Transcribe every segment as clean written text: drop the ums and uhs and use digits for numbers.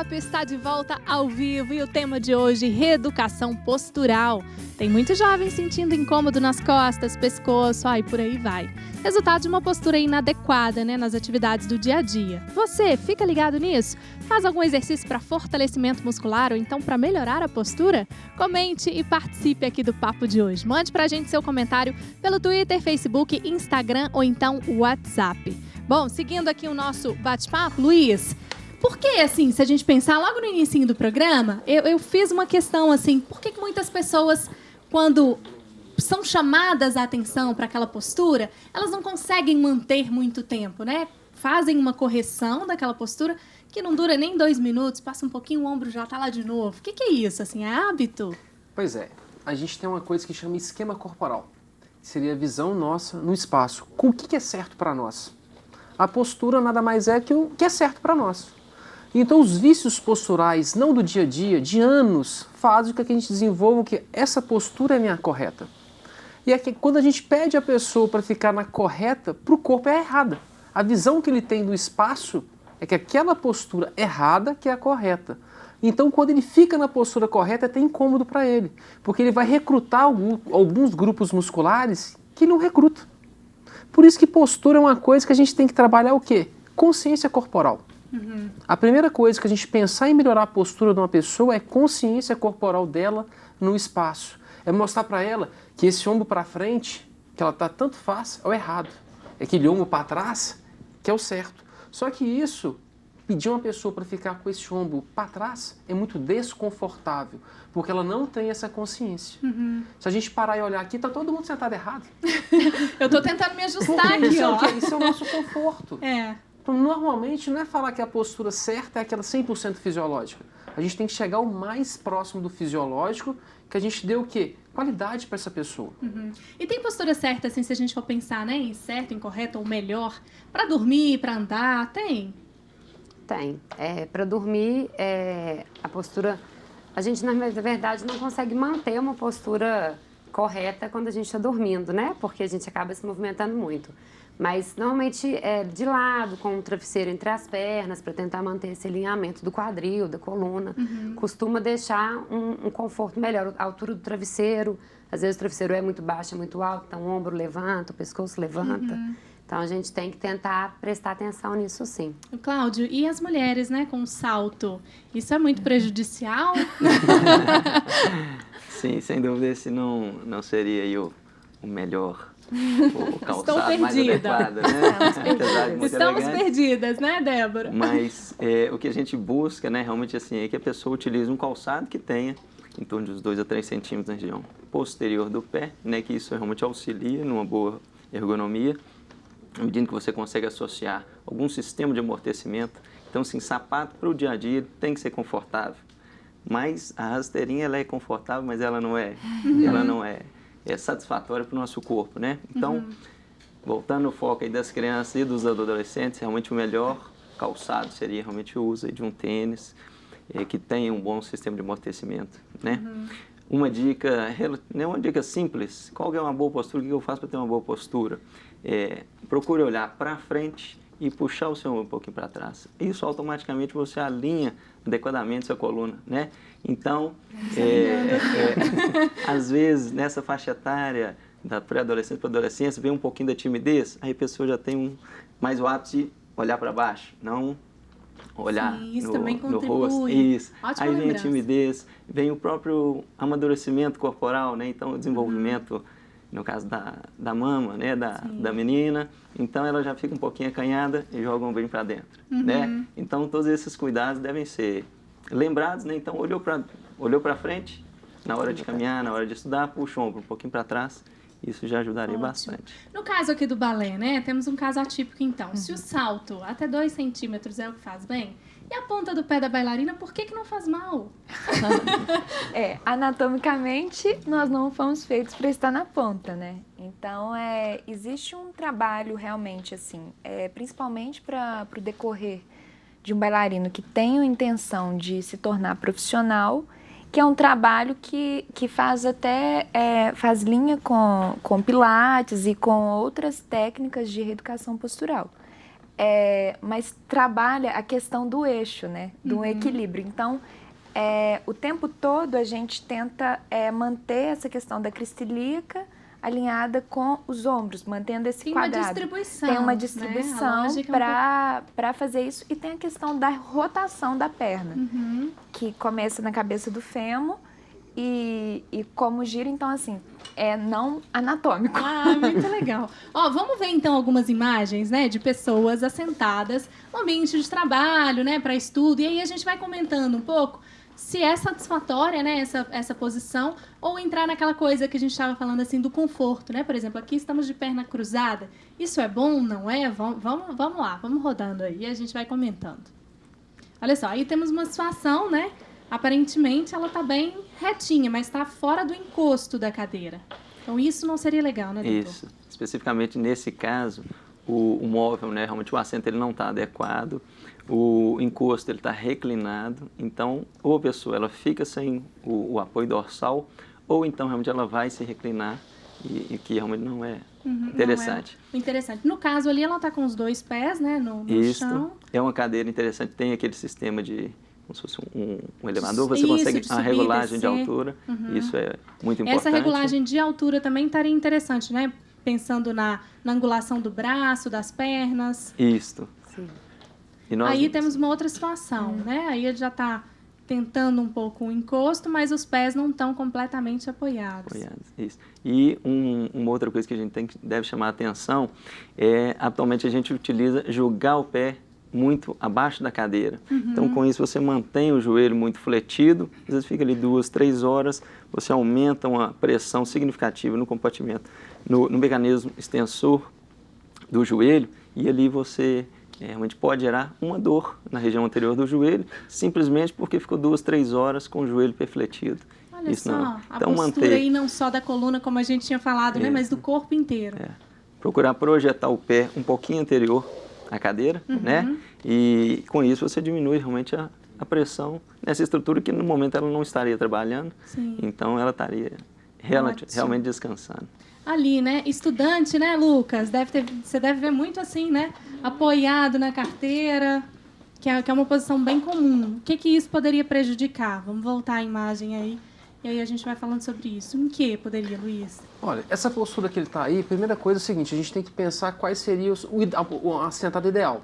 Up está de volta ao vivo e o tema de hoje, reeducação postural. Tem muitos jovens sentindo incômodo nas costas, pescoço, e por aí vai. Resultado de uma postura inadequada, nas atividades do dia a dia. Você fica ligado nisso? Faz algum exercício para fortalecimento muscular ou então para melhorar a postura? Comente e participe aqui do papo de hoje. Mande pra gente seu comentário pelo Twitter, Facebook, Instagram ou então WhatsApp. Bom, seguindo aqui o nosso bate-papo, Luiz, por que, assim, se a gente pensar logo no início do programa, eu fiz uma questão, assim, por que muitas pessoas, quando são chamadas a atenção para aquela postura, elas não conseguem manter muito tempo, né? Fazem uma correção daquela postura que não dura nem 2 minutos, passa um pouquinho, o ombro já tá lá de novo. O que é isso, assim, é hábito? Pois é, a gente tem uma coisa que chama esquema corporal, que seria a visão nossa no espaço. Com o que é certo para nós? A postura nada mais é que o que é certo para nós. Então os vícios posturais, não do dia a dia, de anos, fazem com que a gente desenvolva que essa postura é minha correta. E é que quando a gente pede a pessoa para ficar na correta, para o corpo é errada. A visão que ele tem do espaço é que aquela postura errada que é a correta. Então quando ele fica na postura correta é até incômodo para ele, porque ele vai recrutar alguns grupos musculares que não recruta. Por isso que postura é uma coisa que a gente tem que trabalhar o quê? Consciência corporal. A primeira coisa que a gente pensar em melhorar a postura de uma pessoa é consciência corporal dela no espaço. É mostrar para ela que esse ombro para frente, que ela tanto faz, é o errado. É aquele ombro para trás, que é o certo. Só que isso, pedir uma pessoa para ficar com esse ombro para trás é muito desconfortável, porque ela não tem essa consciência. Se a gente parar e olhar aqui, tá todo mundo sentado errado. Eu tô tentando me ajustar aqui, Isso é o nosso conforto. Então, normalmente, não é falar que a postura certa é aquela 100% fisiológica. A gente tem que chegar o mais próximo do fisiológico, que a gente dê o quê? Qualidade para essa pessoa. E tem postura certa, assim, se a gente for pensar, em certo, incorreto ou melhor, para dormir, para andar, tem? Tem. Para dormir, a postura... A gente, na verdade, não consegue manter uma postura correta quando a gente está dormindo, né? Porque a gente acaba se movimentando muito. Mas, normalmente, de lado, com o travesseiro entre as pernas, para tentar manter esse alinhamento do quadril, da coluna. Costuma deixar um conforto melhor. A altura do travesseiro, às vezes o travesseiro é muito baixo, é muito alto, então o ombro levanta, o pescoço levanta. Então, a gente tem que tentar prestar atenção nisso, sim. Cláudio, e as mulheres, com salto? Isso é muito prejudicial? Sim, sem dúvida, esse não seria aí o melhor, o calçado mais adequado, né? Estamos perdidas, né, Débora? Mas o que a gente busca, realmente assim, é que a pessoa utilize um calçado que tenha em torno de uns 2 a 3 centímetros na região posterior do pé, que isso realmente auxilia numa boa ergonomia. À medida que você consegue associar algum sistema de amortecimento, então, assim, sapato para o dia a dia tem que ser confortável. Mas a rasteirinha, ela é confortável, mas ela não é satisfatória para o nosso corpo, né? Então, voltando ao foco aí das crianças e dos adolescentes, realmente o melhor calçado seria realmente o uso de um tênis que tenha um bom sistema de amortecimento, né? Uma dica simples, qual é uma boa postura, o que eu faço para ter uma boa postura? Procure olhar para frente e puxar o seu ombro um pouquinho para trás. Isso automaticamente você alinha adequadamente sua coluna, né? Então, às vezes, nessa faixa etária, da pré-adolescência para adolescência, vem um pouquinho da timidez, aí a pessoa já tem mais o hábito de olhar para baixo, não olhar no rosto. Isso. Ótima aí vem lembrança. a timidez, vem o próprio amadurecimento corporal, né? Então, o desenvolvimento, no caso da mama, né? Da menina, então ela já fica um pouquinho acanhada e joga um ombrinho para dentro, né? Então, todos esses cuidados devem ser lembrados, né? Então, olhou para frente, na hora de caminhar, na hora de estudar, puxa o ombro um pouquinho para trás. Isso já ajudaria bastante. No caso aqui do balé, temos um caso atípico, então. Se o salto até 2 centímetros é o que faz bem, e a ponta do pé da bailarina, por que não faz mal? Anatomicamente, nós não fomos feitos para estar na ponta, né? Então, existe um trabalho realmente, assim, principalmente para o decorrer de um bailarino que tem a intenção de se tornar profissional, que é um trabalho que faz faz linha com pilates e com outras técnicas de reeducação postural. mas trabalha a questão do eixo, né? Do equilíbrio. Então, o tempo todo a gente tenta manter essa questão da crista ilíaca alinhada com os ombros, mantendo esse quadrado. Tem uma distribuição para fazer isso. E tem a questão da rotação da perna, que começa na cabeça do fêmur e como gira, então, assim, é não anatômico. Ah, muito legal. Ó, vamos ver, então, algumas imagens, né, de pessoas assentadas no ambiente de trabalho, né, para estudo. E aí a gente vai comentando um pouco se é satisfatória, né, essa posição, ou entrar naquela coisa que a gente estava falando, assim, do conforto, né? Por exemplo, aqui estamos de perna cruzada. Isso é bom, não é? Vamos lá, vamos rodando aí e a gente vai comentando. Olha só, aí temos uma situação, né? Aparentemente ela está bem retinha, mas está fora do encosto da cadeira. Então isso não seria legal, né, doutor? Isso. Especificamente nesse caso, o móvel, né, realmente o assento ele não está adequado, o encosto ele está reclinado, então ou a pessoa ela fica sem o apoio dorsal, ou então realmente ela vai se reclinar e que realmente não é interessante. Não é interessante. No caso ali ela está com os 2 pés, né, no chão. É uma cadeira interessante, tem aquele sistema de como se fosse um elevador, você isso, consegue de a subir, regulagem de descer. altura, isso é muito importante. Essa regulagem de altura também estaria interessante, né? Pensando na angulação do braço, das pernas. Isso. Sim. E nós, Aí temos uma outra situação, né? Aí ele já está tentando um pouco o encosto, mas os pés não estão completamente apoiados. Isso. E uma outra coisa que a gente deve chamar a atenção é, atualmente a gente utiliza jogar o pé muito abaixo da cadeira. Então, com isso, você mantém o joelho muito fletido, às vezes fica ali 2, 3 horas, você aumenta uma pressão significativa no compartimento, no mecanismo extensor do joelho, e ali você realmente pode gerar uma dor na região anterior do joelho, simplesmente porque ficou 2, 3 horas com o joelho perfletido. Olha isso só, não. a Então, postura aí não só da coluna, como a gente tinha falado, né, mas do corpo inteiro. Procurar projetar o pé um pouquinho anterior à cadeira, né? E com isso você diminui realmente a pressão nessa estrutura que no momento ela não estaria trabalhando. Sim. Então ela estaria realmente descansando. Ali, né? Estudante, né, Lucas? Você deve ver muito assim, né? Apoiado na carteira, que é uma posição bem comum. O que isso poderia prejudicar? Vamos voltar à imagem aí. E aí a gente vai falando sobre isso. Em que poderia, Luiz? Olha, essa postura que ele está aí, primeira coisa é o seguinte, a gente tem que pensar quais seria a sentada ideal.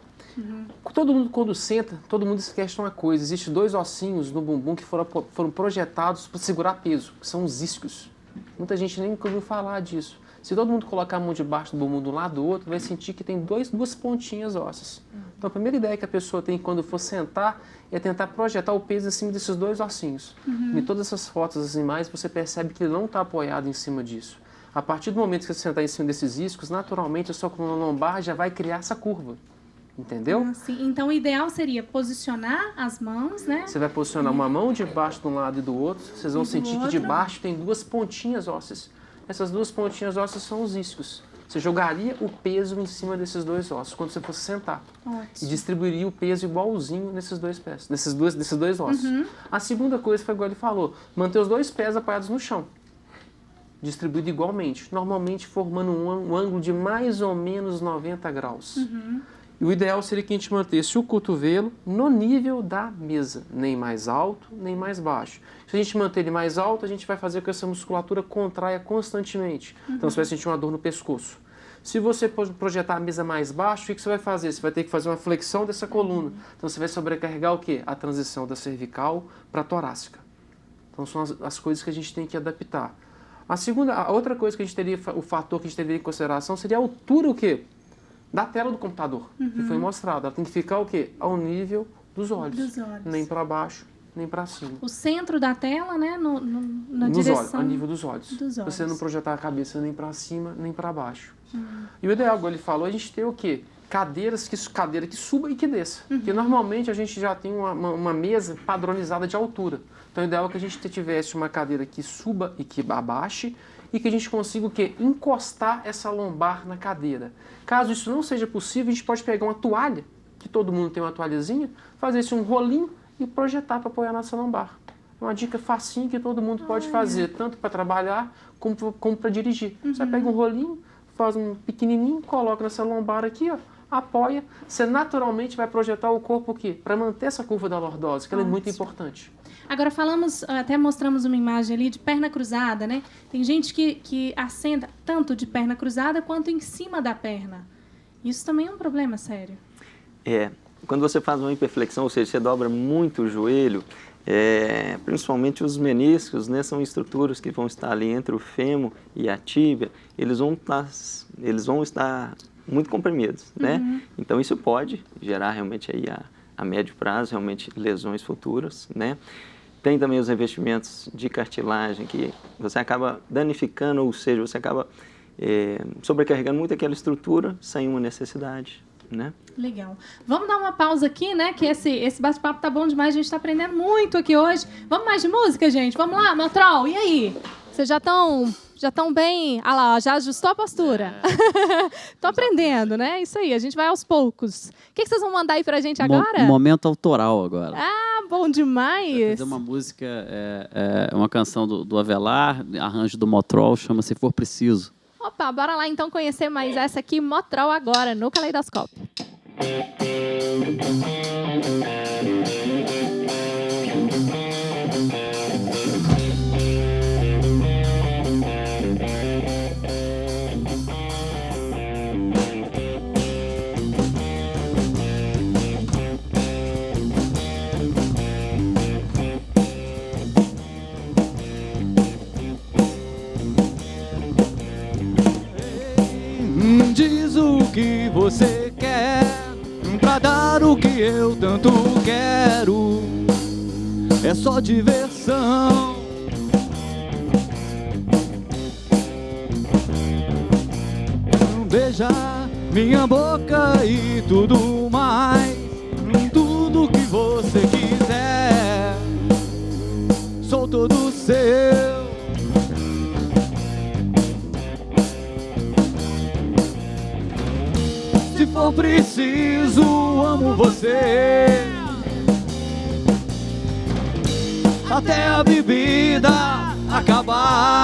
Todo mundo, quando senta, todo mundo esquece de uma coisa. Existem 2 ossinhos no bumbum que foram projetados para segurar peso, que são os isquios. Muita gente nem ouviu falar disso. Se todo mundo colocar a mão debaixo do bumbum de um lado do outro, vai sentir que tem 2 pontinhas ósseas. Então a primeira ideia que a pessoa tem quando for sentar é tentar projetar o peso em cima desses 2 ossinhos. Em todas essas fotos, as imagens, você percebe que ele não está apoiado em cima disso. A partir do momento que você sentar em cima desses iscos, naturalmente a sua coluna lombar já vai criar essa curva. Entendeu? Então, o ideal seria posicionar as mãos, né? Você vai posicionar uma mão debaixo de um lado e do outro. Vocês vão sentir que debaixo tem 2 pontinhas ósseas. Essas 2 pontinhas ósseas são os isquios. Você jogaria o peso em cima desses 2 ossos quando você fosse sentar. Ótimo. E distribuiria o peso igualzinho nesses 2 pés, nesses dois ossos. A segunda coisa foi igual ele falou, manter os 2 pés apoiados no chão. Distribuído igualmente, normalmente formando um ângulo de mais ou menos 90 graus. E o ideal seria que a gente mantesse o cotovelo no nível da mesa, nem mais alto, nem mais baixo. Se a gente manter ele mais alto, a gente vai fazer com que essa musculatura contraia constantemente. Então você vai sentir uma dor no pescoço. Se você projetar a mesa mais baixo, o que você vai fazer? Você vai ter que fazer uma flexão dessa coluna. Então você vai sobrecarregar o quê? A transição da cervical para a torácica. Então são as coisas que a gente tem que adaptar. A outra coisa que a gente teria, o fator que a gente teria em consideração seria a altura o quê? Da tela do computador, que foi mostrado. Ela tem que ficar o quê? Ao nível dos olhos. Nem para baixo, nem para cima. O centro da tela, né? Na Nos direção... olhos, ao nível dos olhos. Você não projetar a cabeça nem para cima, nem para baixo. E o ideal, como ele falou, a gente ter o quê? Cadeira que suba e que desça. Porque normalmente a gente já tem uma mesa padronizada de altura. Então o ideal é que a gente tivesse uma cadeira que suba e que abaixe, e que a gente consiga o quê? Encostar essa lombar na cadeira. Caso isso não seja possível, a gente pode pegar uma toalha, que todo mundo tem uma toalhazinha, fazer um rolinho e projetar para apoiar nossa lombar. É uma dica facinha que todo mundo pode fazer, tanto para trabalhar como para dirigir. Você pega um rolinho, faz um pequenininho, coloca nessa lombar aqui, ó, apoia, você naturalmente vai projetar o corpo aqui, para manter essa curva da lordose, que ela é muito importante. Agora falamos, até mostramos uma imagem ali de perna cruzada, né? Tem gente que assenta tanto de perna cruzada quanto em cima da perna. Isso também é um problema sério. Quando você faz uma hiperflexão, ou seja, você dobra muito o joelho, principalmente os meniscos, né, são estruturas que vão estar ali entre o fêmur e a tíbia, eles vão estar muito comprimidos, né? Então isso pode gerar realmente aí a médio prazo, realmente lesões futuras, né? Tem também os revestimentos de cartilagem que você acaba danificando, ou seja, você acaba sobrecarregando muito aquela estrutura sem uma necessidade, né? Legal. Vamos dar uma pausa aqui, né? Que esse bate-papo tá bom demais, a gente tá aprendendo muito aqui hoje. Vamos mais de música, gente? Vamos lá, Motrol, e aí? Vocês já estão bem... Ah lá, ó, já ajustou a postura. Tô aprendendo, né? Isso aí, a gente vai aos poucos. O que vocês vão mandar aí pra gente agora? Momento autoral agora. Ah, bom demais. Vai fazer uma música, uma canção do Avelar, arranjo do Motrol, chama Se For Preciso. Opa, bora lá então conhecer mais essa aqui, Motrol, agora, no Caleidoscópio. Diz o que você quer pra dar o que eu tanto quero. É só diversão. Beija minha boca e tudo mais, tudo que você quiser. Sou todo seu. Se for preciso, amo você. Até a bebida acabar.